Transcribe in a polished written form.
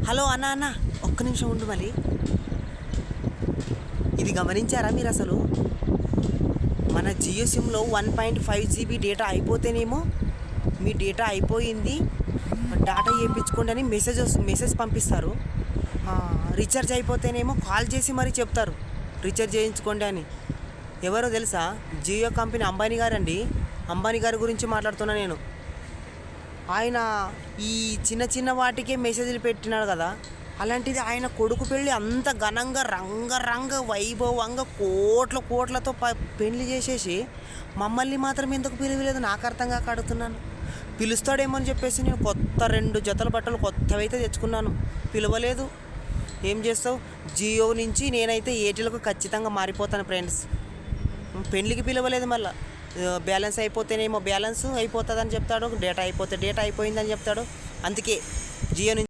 Hello అన్న అన్న, ఒక్క నిమిషం ఉండు మళ్ళీ. ఇది గమనించారా మీరు? అసలు మన జియో సిమ్లో 1.5 GB డేటా అయిపోతేనేమో మీ డేటా అయిపోయింది, డేటా వేయించుకోండి అని మెసేజ్ పంపిస్తారు. రీఛార్జ్ అయిపోతేనేమో కాల్ చేసి మరీ చెప్తారు రీఛార్జ్ చేయించుకోండి అని. ఎవరో తెలుసా? జియో కంపెనీ అంబానీ గారండి. అంబానీ గారి గురించి మాట్లాడుతున్నా నేను. ఆయన ఈ చిన్న చిన్న వాటికే మెసేజ్లు పెట్టినాడు కదా, అలాంటిది ఆయన కొడుకు పెళ్ళి అంత ఘనంగా రంగ వైభవంగా కోట్లతో పెళ్లి చేసేసి మమ్మల్ని మాత్రం ఎందుకు పిలవలేదు నాకు అర్థం కాక అడుగుతున్నాను. పిలుస్తాడేమో అని చెప్పేసి నేను కొత్త 2 జతల బట్టలు కొత్తవైతే తెచ్చుకున్నాను. పిలవలేదు. ఏం చేస్తావు? జియో నుంచి నేనైతే ఎయిర్టెల్కు ఖచ్చితంగా మారిపోతాను ఫ్రెండ్స్. పెళ్ళికి పిలవలేదు. మళ్ళీ బ్యాలెన్స్ అయిపోతేనేమో బ్యాలెన్స్ అయిపోతుందని చెప్తాడు, డేటా అయిపోతే డేటా అయిపోయిందని చెప్తాడు. అందుకే జియో నుంచి